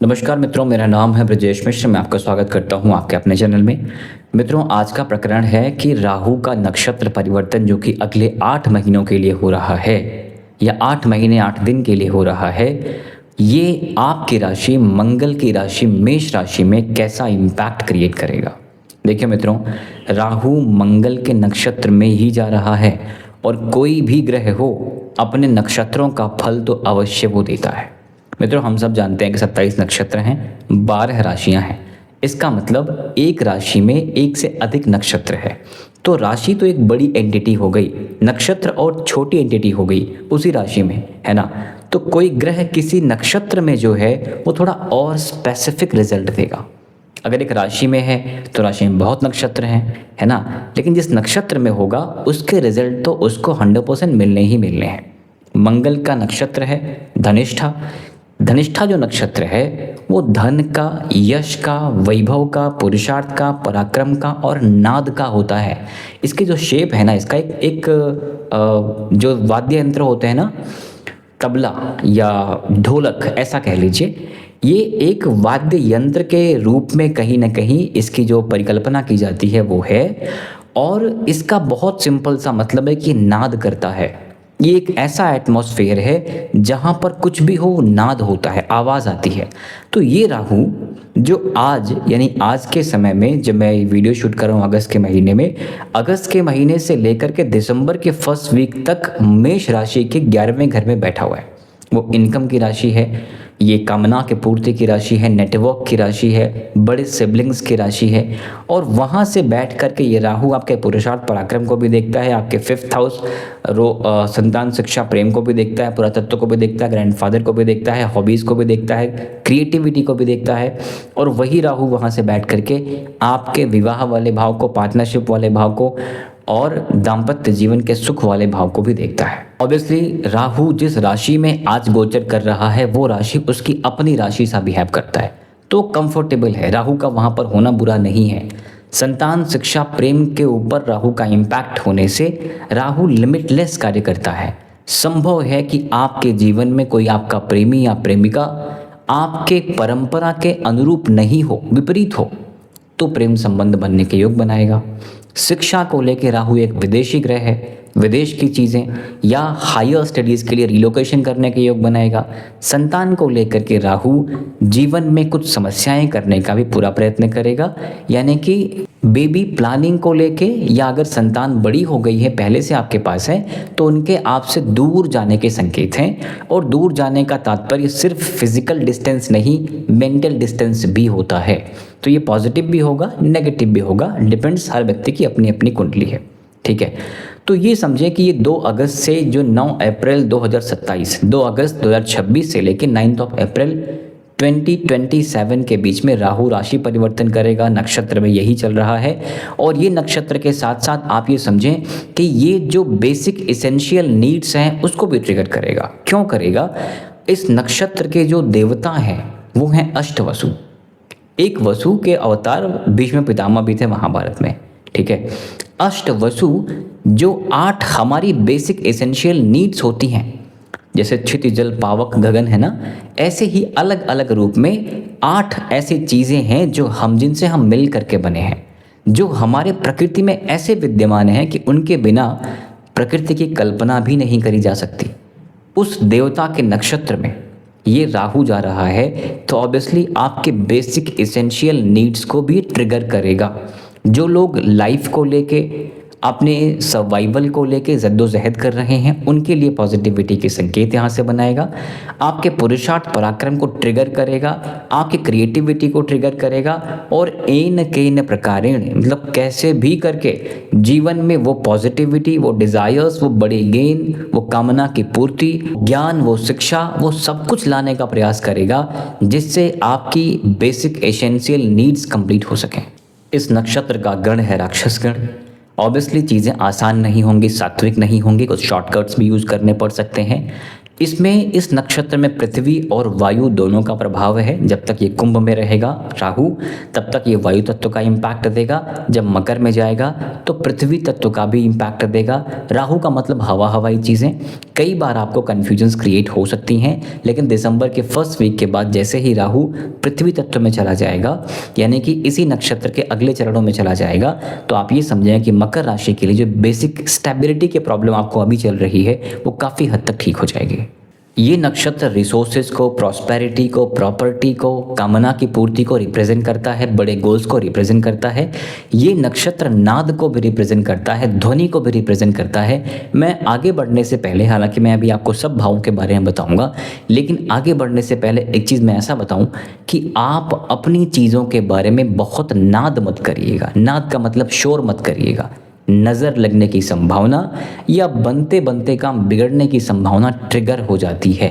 नमस्कार मित्रों, मेरा नाम है ब्रजेश मिश्र। मैं आपका स्वागत करता हूं आपके अपने चैनल में। मित्रों, आज का प्रकरण है कि राहु का नक्षत्र परिवर्तन जो कि अगले 8 महीनों के लिए हो रहा है या 8 महीने 8 दिन के लिए हो रहा है, ये आपकी राशि मंगल की राशि मेष राशि में कैसा इम्पैक्ट क्रिएट करेगा। देखिए मित्रों, राहु मंगल के नक्षत्र में ही जा रहा है और कोई भी ग्रह हो अपने नक्षत्रों का फल तो अवश्य वो देता है। मित्रों, हम सब जानते हैं कि 27 नक्षत्र हैं, 12 राशियां हैं। इसका मतलब एक राशि में एक से अधिक नक्षत्र है। तो राशि तो एक बड़ी एंटिटी हो गई, नक्षत्र और छोटी एंटिटी हो गई उसी राशि में, है ना। तो कोई ग्रह किसी नक्षत्र में जो है वो थोड़ा और स्पेसिफिक रिजल्ट देगा। अगर एक राशि में है तो राशि में बहुत नक्षत्र हैं, है ना, लेकिन जिस नक्षत्र में होगा उसके रिजल्ट तो उसको 100% मिलने ही मिलने हैं। मंगल का नक्षत्र है धनिष्ठा। धनिष्ठा जो नक्षत्र है वो धन का, यश का, वैभव का, पुरुषार्थ का, पराक्रम का और नाद का होता है। इसकी जो शेप है ना, इसका एक जो वाद्य यंत्र होते हैं ना, तबला या ढोलक ऐसा कह लीजिए, ये एक वाद्य यंत्र के रूप में कहीं ना कहीं इसकी जो परिकल्पना की जाती है वो है। और इसका बहुत सिंपल सा मतलब है कि नाद करता है। ये एक ऐसा एटमॉस्फेयर है जहाँ पर कुछ भी हो नाद होता है, आवाज़ आती है। तो ये राहु जो आज यानी आज के समय में, जब मैं वीडियो शूट कर रहा हूँ अगस्त के महीने में, अगस्त के महीने से लेकर के दिसंबर के फर्स्ट वीक तक मेष राशि के 11वें घर में बैठा हुआ है। वो इनकम की राशि है, ये कामना के पूर्ति की राशि है, नेटवर्क की राशि है, बड़े सिबलिंग्स की राशि है। और वहाँ से बैठ करके ये राहु आपके पुरुषार्थ पराक्रम को भी देखता है, आपके 5th हाउस संतान शिक्षा प्रेम को भी देखता है, पुरातत्व को भी देखता है, ग्रैंडफादर को भी देखता है, हॉबीज़ को भी देखता है, क्रिएटिविटी को भी देखता है। और वही राहु वहाँ से बैठ करके आपके विवाह वाले भाव को, पार्टनरशिप वाले भाव को और दाम्पत्य जीवन के सुख वाले भाव को भी देखता है। ऑब्वियसली राहु जिस राशि में आज गोचर कर रहा है वो राशि उसकी अपनी राशि सा बिहेव करता है, तो कंफर्टेबल है। राहु का वहाँ पर होना बुरा नहीं है। संतान शिक्षा प्रेम के ऊपर राहु का इम्पैक्ट होने से राहु लिमिटलेस कार्य करता है। संभव है कि आपके जीवन में कोई आपका प्रेमी या प्रेमिका आपके परंपरा के अनुरूप नहीं हो, विपरीत हो, तो प्रेम संबंध बनने के योग बनाएगा। शिक्षा को लेकर राहु एक विदेशी ग्रह है, विदेश की चीज़ें या हायर स्टडीज़ के लिए रिलोकेशन करने के योग बनाएगा। संतान को लेकर के राहु जीवन में कुछ समस्याएं करने का भी पूरा प्रयत्न करेगा, यानी कि बेबी प्लानिंग को लेके, या अगर संतान बड़ी हो गई है पहले से आपके पास है तो उनके आपसे दूर जाने के संकेत हैं। और दूर जाने का तात्पर्य सिर्फ फिजिकल डिस्टेंस नहीं, मेंटल डिस्टेंस भी होता है। तो ये पॉजिटिव भी होगा, नेगेटिव भी होगा, डिपेंड्स, हर व्यक्ति की अपनी अपनी कुंडली है, ठीक है। तो ये समझें कि ये 2 अगस्त से जो 9 अप्रैल 2027, 2 अगस्त 2026 से लेकर 9 अप्रैल 2027 के बीच में राहु राशि परिवर्तन करेगा। नक्षत्र में यही चल रहा है। और ये नक्षत्र के साथ साथ आप ये समझें कि ये जो बेसिक इसेंशियल नीड्स हैं उसको भी ट्रिगर करेगा। क्यों करेगा? इस नक्षत्र के जो देवता हैं वो हैं अष्टवसु। एक वसु के अवतार भीष्म पितामह भी थे महाभारत में, ठीक है। अष्टवसु जो 8 हमारी बेसिक एसेंशियल नीड्स होती हैं, जैसे क्षितिज जल पावक गगन है ना, ऐसे ही अलग अलग रूप में 8 ऐसी चीज़ें हैं जो जिनसे हम मिल करके बने हैं, जो हमारे प्रकृति में ऐसे विद्यमान हैं कि उनके बिना प्रकृति की कल्पना भी नहीं करी जा सकती। उस देवता के नक्षत्र में ये राहु जा रहा है तो ऑब्वियसली आपके बेसिक एसेंशियल नीड्स को भी ट्रिगर करेगा। जो लोग लाइफ को लेके, अपने सर्वाइवल को लेके जद्दोजहद कर रहे हैं, उनके लिए पॉजिटिविटी के संकेत यहाँ से बनाएगा। आपके पुरुषार्थ पराक्रम को ट्रिगर करेगा, आपकी क्रिएटिविटी को ट्रिगर करेगा और एन केन प्रकारेण, मतलब कैसे भी करके जीवन में वो पॉजिटिविटी, वो डिज़ायर्स, वो बड़े गेन, वो कामना की पूर्ति, ज्ञान, वो शिक्षा, वो सब कुछ लाने का प्रयास करेगा जिससे आपकी बेसिक एसेंशियल नीड्स कंप्लीट हो सकें। इस नक्षत्र का गण है राक्षस गण। ऑब्वियसली चीज़ें आसान नहीं होंगी, सात्विक नहीं होंगी, कुछ शॉर्टकट्स भी यूज़ करने पड़ सकते हैं, इसमें इस नक्षत्र में पृथ्वी और वायु दोनों का प्रभाव है। जब तक ये कुंभ में रहेगा राहु, तब तक ये वायु तत्व का इम्पैक्ट देगा। जब मकर में जाएगा तो पृथ्वी तत्व का भी इम्पैक्ट देगा। राहु का मतलब हवाई चीज़ें। कई बार आपको कन्फ्यूजन्स क्रिएट हो सकती हैं, लेकिन दिसंबर के फर्स्ट वीक के बाद जैसे ही राहु पृथ्वी तत्व में चला जाएगा, यानी कि इसी नक्षत्र के अगले चरणों में चला जाएगा, तो आप ये समझें कि मकर राशि के लिए जो बेसिक स्टेबिलिटी की प्रॉब्लम आपको अभी चल रही है वो काफ़ी हद तक ठीक हो जाएगी। ये नक्षत्र रिसोर्सेज को, प्रॉस्पेरिटी को, प्रॉपर्टी को, कामना की पूर्ति को रिप्रेजेंट करता है, बड़े गोल्स को रिप्रेजेंट करता है। ये नक्षत्र नाद को भी रिप्रेजेंट करता है, ध्वनि को भी रिप्रेजेंट करता है। मैं आगे बढ़ने से पहले, हालांकि मैं अभी आपको सब भावों के बारे में बताऊंगा, लेकिन आगे बढ़ने से पहले एक चीज़ मैं ऐसा बताऊं कि आप अपनी चीज़ों के बारे में बहुत नाद मत करिएगा। नाद का मतलब शोर मत करिएगा। नज़र लगने की संभावना या बनते बनते काम बिगड़ने की संभावना ट्रिगर हो जाती है।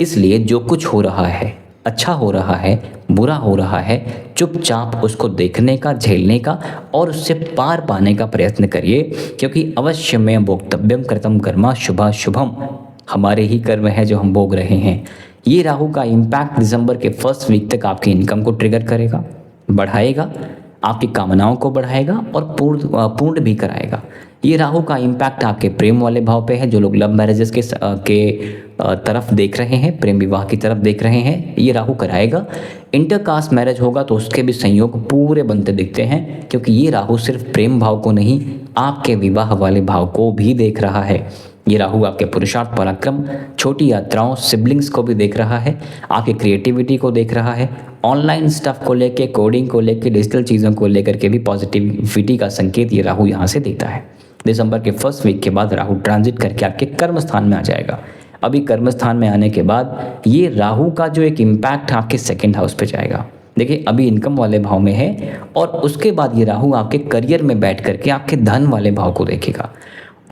इसलिए जो कुछ हो रहा है, अच्छा हो रहा है, बुरा हो रहा है, चुपचाप उसको देखने का, झेलने का और उससे पार पाने का प्रयत्न करिए, क्योंकि अवश्य में भोक्तव्यम कृतम कर्मा शुभा शुभम, हमारे ही कर्म है जो हम भोग रहे हैं। ये राहु का इम्पैक्ट दिसंबर के फर्स्ट वीक तक आपकी इनकम को ट्रिगर करेगा, बढ़ाएगा, आपकी कामनाओं को बढ़ाएगा और पूर्ण भी कराएगा। ये राहु का इम्पैक्ट आपके प्रेम वाले भाव पे है। जो लोग लव मैरिजेस के तरफ देख रहे हैं, प्रेम विवाह की तरफ देख रहे हैं, ये राहु कराएगा। इंटरकास्ट मैरिज होगा तो उसके भी संयोग पूरे बनते दिखते हैं, क्योंकि ये राहु सिर्फ प्रेम भाव को नहीं, आपके विवाह वाले भाव को भी देख रहा है। ये राहु आपके पुरुषार्थ, पराक्रम, छोटी यात्राओं, सिबलिंग्स को भी देख रहा है, आपकी क्रिएटिविटी को देख रहा है, ऑनलाइन स्टफ को लेके, कोडिंग को लेके, डिजिटल चीज़ों को लेकर के भी पॉजिटिविटी का संकेत ये राहु यहाँ से देता है। दिसंबर के फर्स्ट वीक के बाद राहु ट्रांजिट करके आपके कर्म स्थान में आ जाएगा। अभी कर्म स्थान में आने के बाद ये राहु का जो एक इम्पैक्ट आपके सेकेंड हाउस पे जाएगा। देखिए अभी इनकम वाले भाव में है और उसके बाद ये राहु आपके करियर में बैठ करके आपके धन वाले भाव को देखेगा।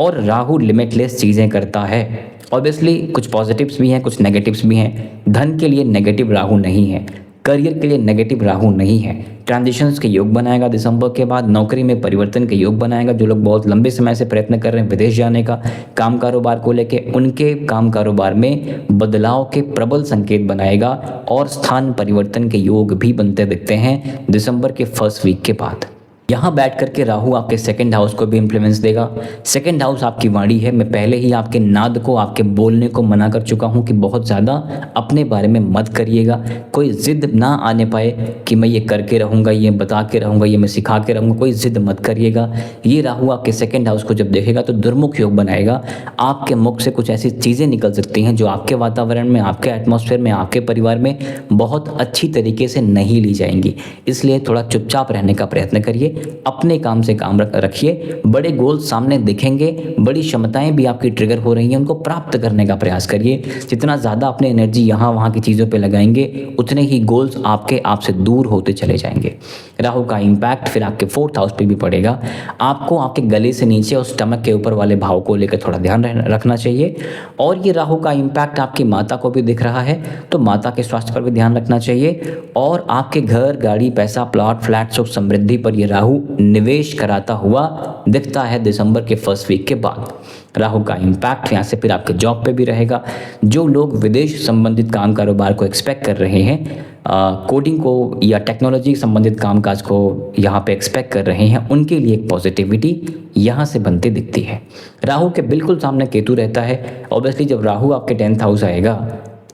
और राहु लिमिटलेस चीज़ें करता है। ऑब्वियसली कुछ पॉजिटिव्स भी हैं, कुछ नेगेटिव्स भी हैं। धन के लिए नेगेटिव राहु नहीं है, करियर के लिए नेगेटिव राहु नहीं है। ट्रांजिशंस के योग बनाएगा दिसंबर के बाद, नौकरी में परिवर्तन के योग बनाएगा। जो लोग बहुत लंबे समय से प्रयत्न कर रहे हैं विदेश जाने का, काम कारोबार को लेके, उनके काम कारोबार में बदलाव के प्रबल संकेत बनाएगा और स्थान परिवर्तन के योग भी बनते दिखते हैं दिसंबर के फर्स्ट वीक के बाद। यहाँ बैठ करके राहु आपके सेकंड हाउस को भी इन्फ्लुएंस देगा। सेकंड हाउस आपकी वाणी है। मैं पहले ही आपके नाद को, आपके बोलने को मना कर चुका हूँ कि बहुत ज़्यादा अपने बारे में मत करिएगा। कोई ज़िद ना आने पाए कि मैं ये करके रहूँगा, ये बता के रहूँगा, ये मैं सिखा के रहूँगा, कोई ज़िद मत करिएगा। ये राहु आपके सेकंड हाउस को जब देखेगा तो दुर्मुख योग बनाएगा। आपके मुख से कुछ ऐसी चीज़ें निकल सकती हैं जो आपके वातावरण में, आपके एटमॉस्फेयर में, आपके परिवार में बहुत अच्छी तरीके से नहीं ली जाएंगी। इसलिए थोड़ा चुपचाप रहने का प्रयत्न करिए, अपने काम से काम रखिए। बड़े गोल सामने दिखेंगे, बड़ी क्षमताएं भी आपकी ट्रिगर हो रही हैं, उनको प्राप्त करने का प्रयास करिए। जितना ज़्यादा अपने एनर्जी यहाँ वहाँ की चीज़ों पे लगाएंगे, उतने ही गोल्स आपके आपसे दूर होते चले जाएंगे। राहु का इम्पैक्ट फिर आपके फोर्थ हाउस पे भी पड़ेगा। आपको आपके गले से नीचे और स्टमक के ऊपर वाले भाव को लेकर थोड़ा ध्यान रखना चाहिए। और ये राहु का इम्पैक्ट आपकी माता को भी दिख रहा है, तो माता के स्वास्थ्य पर भी ध्यान रखना चाहिए। और आपके घर, गाड़ी, पैसा, प्लॉट, फ्लैट, सुख समृद्धि पर ये राहु निवेश कराता हुआ दिखता है दिसंबर के फर्स्ट वीक के बाद। राहु का इम्पैक्ट यहाँ से फिर आपके जॉब पे भी रहेगा। जो लोग विदेश संबंधित काम कारोबार को एक्सपेक्ट कर रहे हैं, कोडिंग को या टेक्नोलॉजी संबंधित कामकाज को यहाँ पे एक्सपेक्ट कर रहे हैं, उनके लिए एक पॉजिटिविटी यहाँ से बनती दिखती है। राहु के बिल्कुल सामने केतु रहता है। ऑब्वियसली जब राहु आपके 10th हाउस आएगा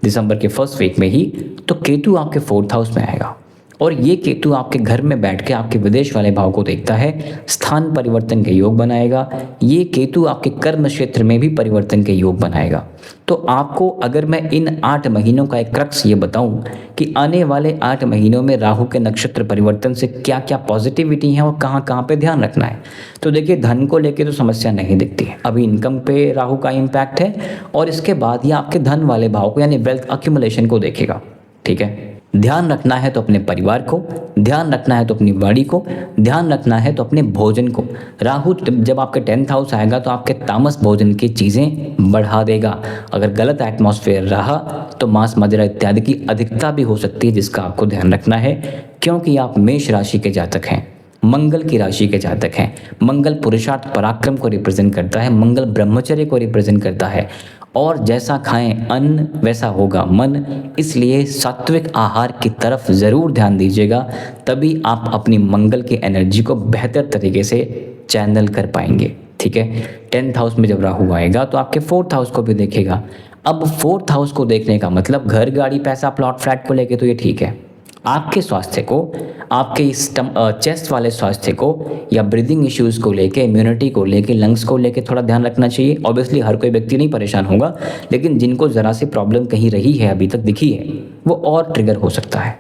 दिसंबर के फर्स्ट वीक में ही, तो केतु आपके 4th हाउस में आएगा। और ये केतु आपके घर में बैठ के आपके विदेश वाले भाव को देखता है, स्थान परिवर्तन के योग बनाएगा। ये केतु आपके कर्म क्षेत्र में भी परिवर्तन के योग बनाएगा। तो आपको अगर मैं इन 8 महीनों का एक क्रक्स ये बताऊं कि आने वाले 8 महीनों में राहु के नक्षत्र परिवर्तन से क्या क्या पॉजिटिविटी है और कहाँ कहाँ पे ध्यान रखना है, तो देखिए धन को लेके तो समस्या नहीं दिखती है। अभी इनकम पे राहु का इम्पैक्ट है और इसके बाद ये आपके धन वाले भाव को यानी वेल्थ अक्यूमुलेशन को देखेगा। ठीक है, ध्यान रखना है तो अपने परिवार को, ध्यान रखना है तो अपनी वाणी को, ध्यान रखना है तो अपने भोजन को। राहु जब आपके 10th हाउस आएगा तो आपके तामस भोजन की चीज़ें बढ़ा देगा। अगर गलत एटमॉस्फेयर रहा तो मांस मदिरा इत्यादि की अधिकता भी हो सकती है, जिसका आपको ध्यान रखना है, क्योंकि आप मेष राशि के जातक हैं, मंगल की राशि के जातक हैं। मंगल पुरुषार्थ पराक्रम को रिप्रेजेंट करता है, मंगल ब्रह्मचर्य को रिप्रेजेंट करता है। और जैसा खाएं अन्न वैसा होगा मन, इसलिए सात्विक आहार की तरफ ज़रूर ध्यान दीजिएगा, तभी आप अपनी मंगल की एनर्जी को बेहतर तरीके से चैनल कर पाएंगे। ठीक है, 10th हाउस में जब राहु आएगा तो आपके 4th हाउस को भी देखेगा। अब 4th हाउस को देखने का मतलब घर, गाड़ी, पैसा, प्लॉट, फ्लैट को लेके तो ये ठीक है। आपके स्वास्थ्य को, आपके इस चेस्ट वाले स्वास्थ्य को या ब्रीदिंग इश्यूज़ को लेके, इम्यूनिटी को लेके, लंग्स को लेके थोड़ा ध्यान रखना चाहिए। ऑब्वियसली हर कोई व्यक्ति नहीं परेशान होगा, लेकिन जिनको ज़रा सी प्रॉब्लम कहीं रही है, अभी तक दिखी है, वो और ट्रिगर हो सकता है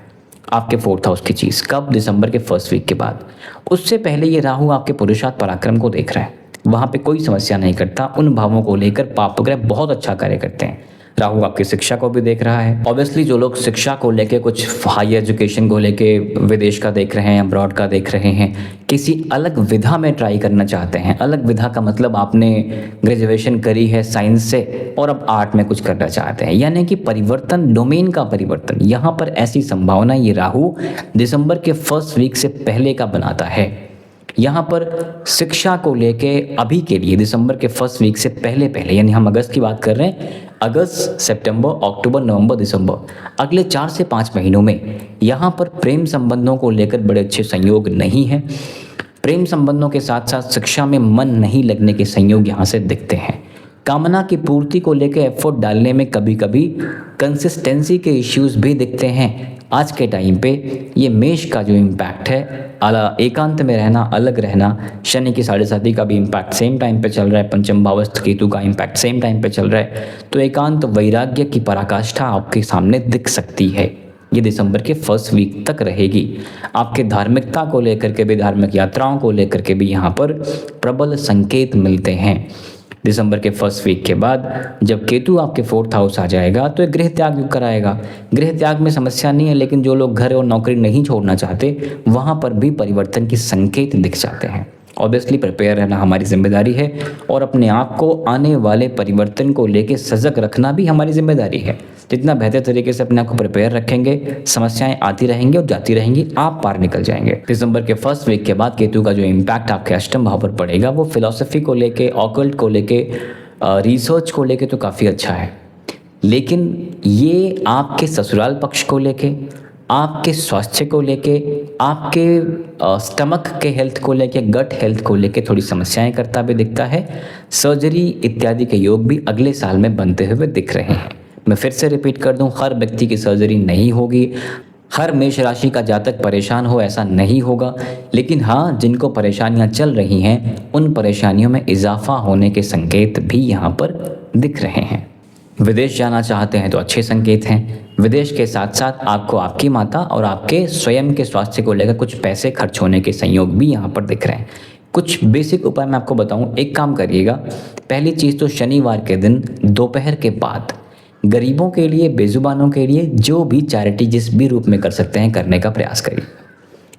आपके 4th हाउस की चीज़। कब? दिसंबर के फर्स्ट वीक के बाद। उससे पहले ये राहु आपके पुरुषार्थ पराक्रम को देख रहा है, वहाँ पे कोई समस्या नहीं करता। उन भावों को लेकर पाप ग्रह बहुत अच्छा कार्य करते हैं। राहु आपकी शिक्षा को भी देख रहा है। ऑब्वियसली जो लोग शिक्षा को लेके, कुछ हाई एजुकेशन को लेके विदेश का देख रहे हैं, अब्रॉड का देख रहे हैं, किसी अलग विधा में ट्राई करना चाहते हैं, अलग विधा का मतलब आपने ग्रेजुएशन करी है साइंस से और अब आर्ट में कुछ करना चाहते हैं, यानी कि परिवर्तन, डोमेन का परिवर्तन, यहाँ पर ऐसी संभावना ये राहु दिसंबर के फर्स्ट वीक से पहले का बनाता है। यहाँ पर शिक्षा को लेके अभी के लिए दिसंबर के फर्स्ट वीक से पहले यानी हम अगस्त की बात कर रहे हैं, अगस्त, सितंबर, अक्टूबर, नवंबर, दिसंबर, अगले 4 से 5 महीनों में यहाँ पर प्रेम संबंधों को लेकर बड़े अच्छे संयोग नहीं हैं। प्रेम संबंधों के साथ साथ शिक्षा में मन नहीं लगने के संयोग यहाँ से दिखते हैं। कामना की पूर्ति को लेकर एफर्ट डालने में कभी कभी कंसिस्टेंसी के इश्यूज भी दिखते हैं। आज के टाइम पे ये मेष का जो इम्पैक्ट है, एकांत में रहना, अलग रहना, शनि की 7.5 का भी इम्पैक्ट सेम टाइम पे चल रहा है, पंचम भावस्थ केतु का इम्पैक्ट सेम टाइम पे चल रहा है, तो एकांत वैराग्य की पराकाष्ठा आपके सामने दिख सकती है। ये दिसंबर के फर्स्ट वीक तक रहेगी। आपके धार्मिकता को लेकर के भी, धार्मिक यात्राओं को लेकर के भी यहाँ पर प्रबल संकेत मिलते हैं। दिसंबर के फर्स्ट वीक के बाद जब केतु आपके 4th हाउस आ जाएगा तो एक गृह त्याग कराएगा। गृह त्याग में समस्या नहीं है, लेकिन जो लोग घर और नौकरी नहीं छोड़ना चाहते, वहाँ पर भी परिवर्तन की संकेत दिख जाते हैं। ऑब्वियसली प्रिपेयर रहना हमारी जिम्मेदारी है और अपने आप को आने वाले परिवर्तन को लेके सजग रखना भी हमारी जिम्मेदारी है। जितना बेहतर तरीके से अपने आप को प्रिपेयर रखेंगे, समस्याएं आती रहेंगी और जाती रहेंगी, आप पार निकल जाएंगे। दिसंबर के फर्स्ट वीक के बाद केतु का जो इम्पैक्ट आपके अष्टम भाव पर पड़ेगा, वो फिलॉसफी को लेके, ऑकल्ट को लेके, रिसर्च को लेके तो काफ़ी अच्छा है, लेकिन ये आपके ससुराल पक्ष को लेके, आपके स्वास्थ्य को लेके, आपके स्टमक के हेल्थ को लेके, गट हेल्थ को लेके थोड़ी समस्याएं करता भी दिखता है। सर्जरी इत्यादि के योग भी अगले साल में बनते हुए दिख रहे हैं। मैं फिर से रिपीट कर दूं, हर व्यक्ति की सर्जरी नहीं होगी, हर मेष राशि का जातक परेशान हो ऐसा नहीं होगा, लेकिन हाँ, जिनको परेशानियां चल रही हैं उन परेशानियों में इजाफा होने के संकेत भी यहाँ पर दिख रहे हैं। विदेश जाना चाहते हैं तो अच्छे संकेत हैं। विदेश के साथ साथ आपको आपकी माता और आपके स्वयं के स्वास्थ्य को लेकर कुछ पैसे खर्च होने के संयोग भी यहाँ पर दिख रहे हैं। कुछ बेसिक उपाय मैं आपको बताऊँ। एक काम करिएगा, पहली चीज़ तो शनिवार के दिन दोपहर के बाद गरीबों के लिए, बेजुबानों के लिए जो भी चैरिटी जिस भी रूप में कर सकते हैं करने का प्रयास करिए।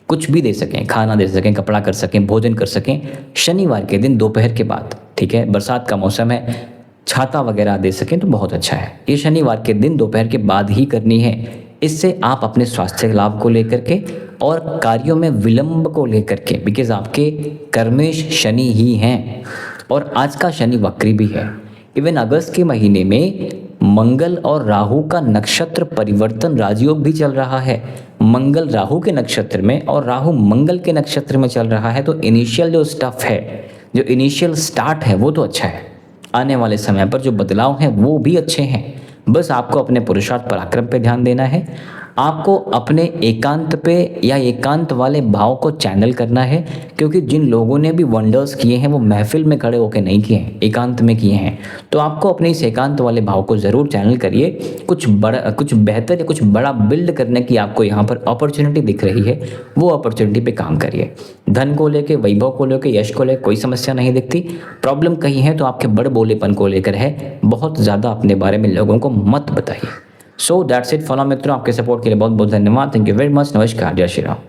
कुछ भी दे सकें, खाना दे सकें, कपड़ा कर सकें, भोजन कर सकें, शनिवार के दिन दोपहर के बाद। ठीक है, बरसात का मौसम है, छाता वगैरह दे सकें तो बहुत अच्छा है। ये शनिवार के दिन दोपहर के बाद ही करनी है। इससे आप अपने स्वास्थ्य लाभ को लेकर के और कार्यों में विलंब को लेकर के, बिकॉज आपके कर्मेश शनि ही हैं और आज का शनि वक्री भी है। इवन अगस्त के महीने में मंगल और राहु का नक्षत्र परिवर्तन राजयोग भी चल रहा है। मंगल राहु के नक्षत्र में और राहु मंगल के नक्षत्र में चल रहा है, तो इनिशियल जो स्टफ है, जो इनिशियल स्टार्ट है वो तो अच्छा है। आने वाले समय पर जो बदलाव हैं वो भी अच्छे हैं। बस आपको अपने पुरुषार्थ पराक्रम पे ध्यान देना है। आपको अपने एकांत पे या एकांत वाले भाव को चैनल करना है, क्योंकि जिन लोगों ने भी वंडर्स किए हैं वो महफिल में खड़े होकर नहीं किए हैं, एकांत में किए हैं। तो आपको अपने इस एकांत वाले भाव को ज़रूर चैनल करिए। कुछ बड़ा, कुछ बेहतर या कुछ बड़ा बिल्ड करने की आपको यहाँ पर अपॉर्चुनिटी दिख रही है, वो अपॉर्चुनिटी पे काम करिए। धन को लेके, वैभव को लेके, यश को लेकर कोई समस्या नहीं दिखती। प्रॉब्लम कहीं है तो आपके बड़ बोलेपन को लेकर है। बहुत ज़्यादा अपने बारे में लोगों को मत बताइए। सो दैट्स इट फॉलो मित्रों, आपके सपोर्ट के लिए बहुत बहुत धन्यवाद। Thank you very much. नमस्कार, जय श्री राम।